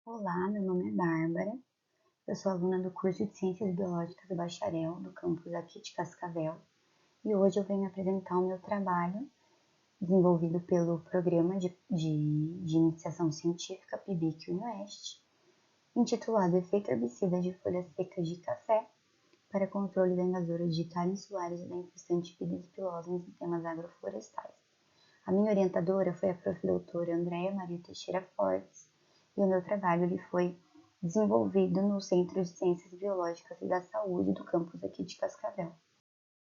Olá, meu nome é Bárbara, eu sou aluna do curso de Ciências Biológicas do Bacharel do campus aqui de Cascavel e hoje eu venho apresentar o meu trabalho desenvolvido pelo Programa de Iniciação Científica PIBIC Unioeste, intitulado Efeito Herbicida de Folhas Secas de Café para Controle da Invasora digital insulares e da infestante Pires pilosa em sistemas agroflorestais. A minha orientadora foi a prof. doutora Andréia Maria Teixeira Fortes e o meu trabalho ele foi desenvolvido no Centro de Ciências Biológicas e da Saúde do campus aqui de Cascavel.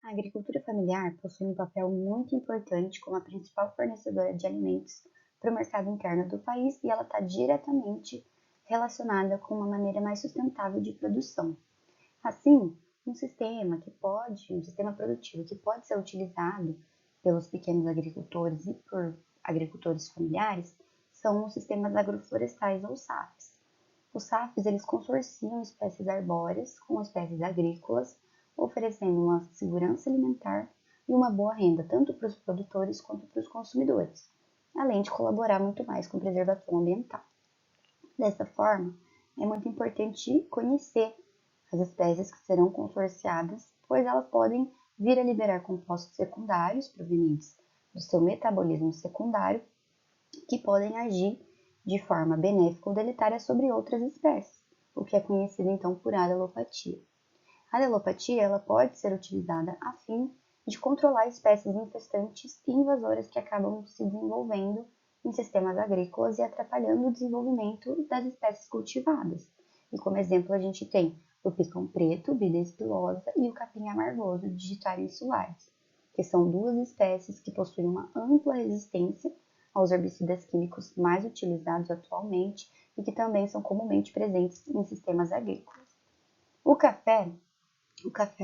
A agricultura familiar possui um papel muito importante como a principal fornecedora de alimentos para o mercado interno do país e ela está diretamente relacionada com uma maneira mais sustentável de produção. Assim, um sistema produtivo que pode ser utilizado pelos pequenos agricultores e por agricultores familiares são os sistemas agroflorestais ou SAFs. Os SAFs eles consorciam espécies arbóreas com espécies agrícolas, oferecendo uma segurança alimentar e uma boa renda tanto para os produtores quanto para os consumidores, além de colaborar muito mais com a preservação ambiental. Dessa forma, é muito importante conhecer as espécies que serão consorciadas, pois elas podem vir a liberar compostos secundários provenientes do seu metabolismo secundário, que podem agir de forma benéfica ou deletéria sobre outras espécies, o que é conhecido então por alelo-patia. A alelo-patia ela pode ser utilizada a fim de controlar espécies infestantes e invasoras que acabam se desenvolvendo em sistemas agrícolas e atrapalhando o desenvolvimento das espécies cultivadas. E como exemplo a gente tem o picão preto, Bides pilosa, e o capim amargoso, Digitaria insulares, que são duas espécies que possuem uma ampla resistência aos herbicidas químicos mais utilizados atualmente e que também são comumente presentes em sistemas agrícolas. O café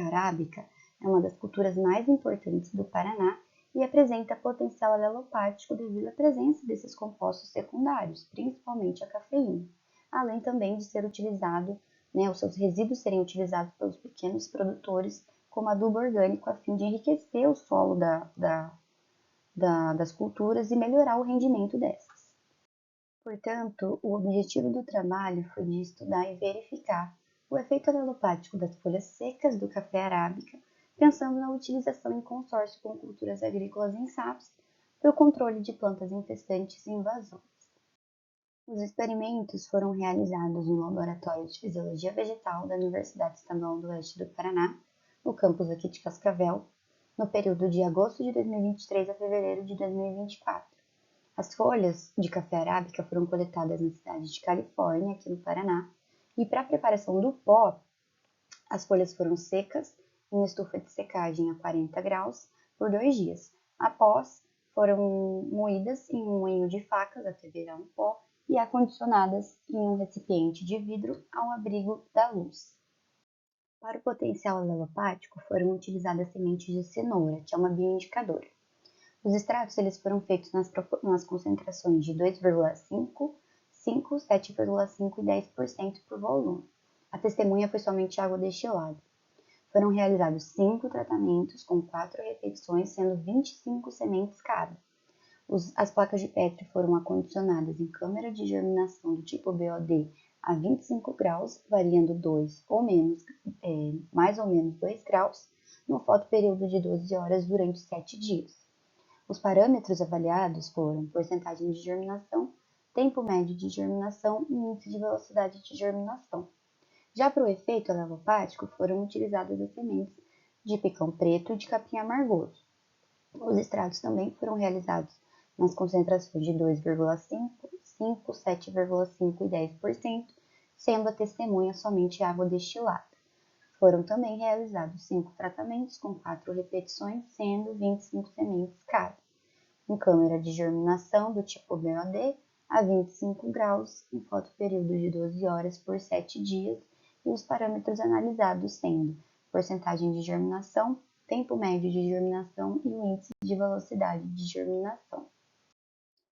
arábica é uma das culturas mais importantes do Paraná e apresenta potencial alelopático devido à presença desses compostos secundários, principalmente a cafeína, além também de ser utilizado, os seus resíduos serem utilizados pelos pequenos produtores como adubo orgânico a fim de enriquecer o solo das culturas e melhorar o rendimento dessas. Portanto, o objetivo do trabalho foi de estudar e verificar o efeito alelopático das folhas secas do café arábica, pensando na utilização em consórcio com culturas agrícolas em SAFs para o controle de plantas infestantes e invasões. Os experimentos foram realizados no Laboratório de Fisiologia Vegetal da Universidade Estadual do Oeste do Paraná, no campus aqui de Cascavel, no período de agosto de 2023 a fevereiro de 2024. As folhas de café arábica foram coletadas na cidade de Califórnia, aqui no Paraná, e para a preparação do pó, as folhas foram secas em estufa de secagem a 40 graus por 2 dias. Após, foram moídas em um moinho de facas até virar um pó e acondicionadas em um recipiente de vidro ao abrigo da luz. Para o potencial alelopático, foram utilizadas sementes de cenoura, que é uma bioindicadora. Os extratos eles foram feitos nas concentrações de 2,5, 5, 7,5 e 10% por volume. A testemunha foi somente água destilada. Foram realizados 5 tratamentos com 4 repetições, sendo 25 sementes cada. As placas de Petri foram acondicionadas em câmara de germinação do tipo BOD a 25 graus, variando 2 ou menos, mais ou menos 2 graus, no fotoperíodo de 12 horas durante 7 dias. Os parâmetros avaliados foram porcentagem de germinação, tempo médio de germinação e índice de velocidade de germinação. Já para o efeito alelopático, foram utilizadas as sementes de picão preto e de capim amargoso. Os extratos também foram realizados nas concentrações de 2,5, 5, 7,5 e 10%, sendo a testemunha somente água destilada. Foram também realizados 5 tratamentos com 4 repetições, sendo 25 sementes cada, em câmara de germinação do tipo BOD a 25 graus, em fotoperíodo de 12 horas por 7 dias, e os parâmetros analisados sendo porcentagem de germinação, tempo médio de germinação e o índice de velocidade de germinação.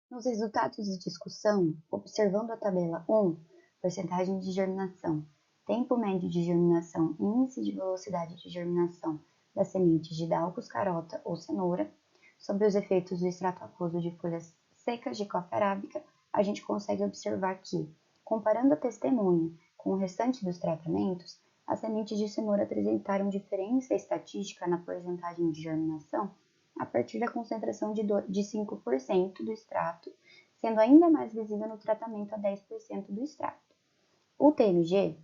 Nos resultados de discussão, observando a tabela 1, porcentagem de germinação, tempo médio de germinação e índice de velocidade de germinação das sementes de dalcos, carota ou cenoura, sobre os efeitos do extrato aquoso de folhas secas de coffea arábica, a gente consegue observar que, Comparando a testemunha com o restante dos tratamentos, as sementes de cenoura apresentaram diferença estatística na porcentagem de germinação a partir da concentração de 5% do extrato, sendo ainda mais visível no tratamento a 10% do extrato. O TMG,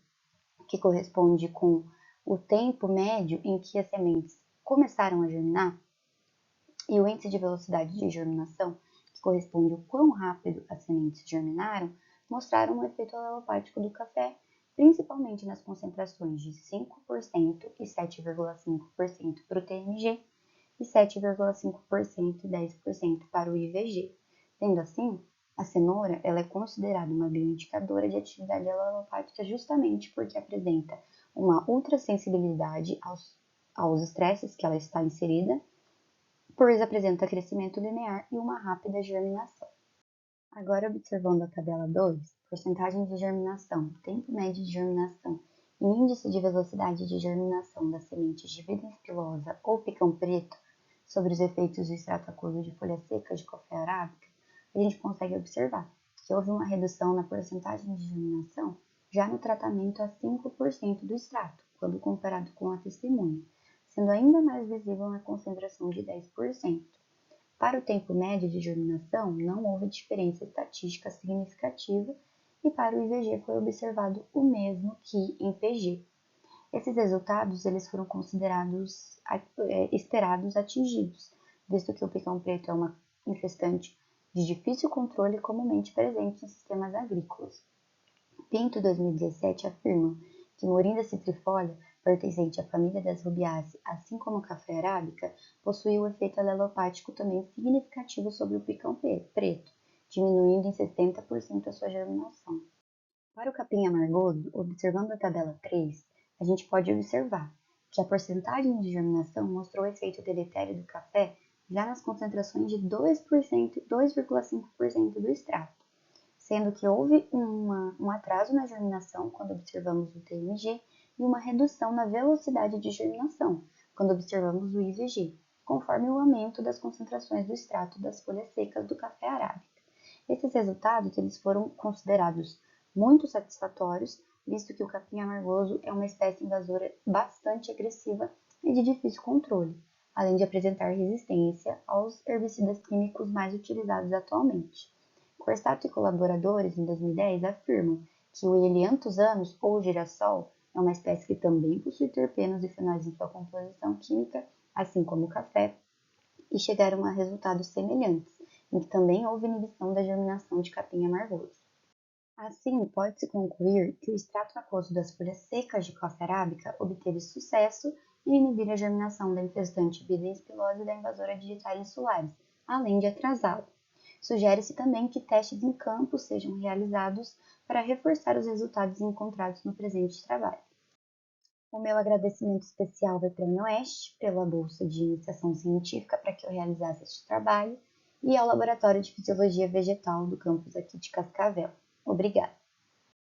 que corresponde com o tempo médio em que as sementes começaram a germinar, e o índice de velocidade de germinação, que corresponde ao quão rápido as sementes germinaram, mostraram um efeito alelopático do café, principalmente nas concentrações de 5% e 7,5% para o TMG e 7,5% e 10% para o IVG. Sendo assim, a cenoura ela é considerada uma bioindicadora de atividade alelopática justamente porque apresenta uma ultrassensibilidade aos estresses que ela está inserida, pois apresenta crescimento linear e uma rápida germinação. Agora, observando a tabela 2, porcentagem de germinação, tempo médio de germinação e índice de velocidade de germinação das sementes de vida espilosa ou picão preto sobre os efeitos do extrato aquoso de folhas secas de café arábica, a gente consegue observar que houve uma redução na porcentagem de germinação já no tratamento a 5% do extrato, quando comparado com a testemunha, sendo ainda mais visível na concentração de 10%. Para o tempo médio de germinação, não houve diferença estatística significativa e para o IVG foi observado o mesmo que em PG. Esses resultados eles foram considerados esperados atingidos, visto que o picão preto é uma infestante de difícil controle comumente presente em sistemas agrícolas. Pinto 2017 afirma que Morinda citrifolia, pertencente à família das rubiáceas, assim como o café arábica, possui um efeito alelopático também significativo sobre o picão preto, diminuindo em 70% a sua germinação. Para o capim amargoso, observando a tabela 3, a gente pode observar que a porcentagem de germinação mostrou o efeito deletério do café já nas concentrações de 2% e 2,5% do extrato, sendo que houve um atraso na germinação quando observamos o TMG e uma redução na velocidade de germinação quando observamos o IVG, conforme o aumento das concentrações do extrato das folhas secas do café arábica. Esses resultados eles foram considerados muito satisfatórios, visto que o capim amargoso é uma espécie invasora bastante agressiva e de difícil controle, além de apresentar resistência aos herbicidas químicos mais utilizados atualmente. Corsato e colaboradores, em 2010, afirmam que o Elianthusannus, ou girassol, é uma espécie que também possui terpenos e fenóis em sua composição química, assim como o café, e chegaram a resultados semelhantes, em que também houve inibição da germinação de capim amargoso. Assim, pode-se concluir que o extrato aquoso das folhas secas de café arábica obteve sucesso em inibir a germinação da infestante Bida espilose e da invasora digital insulares, além de atrasá-la. Sugere-se também que testes em campo sejam realizados para reforçar os resultados encontrados no presente trabalho. O meu agradecimento especial vai para a UniOeste pela bolsa de iniciação científica para que eu realizasse este trabalho e ao Laboratório de Fisiologia Vegetal do campus aqui de Cascavel. Obrigada!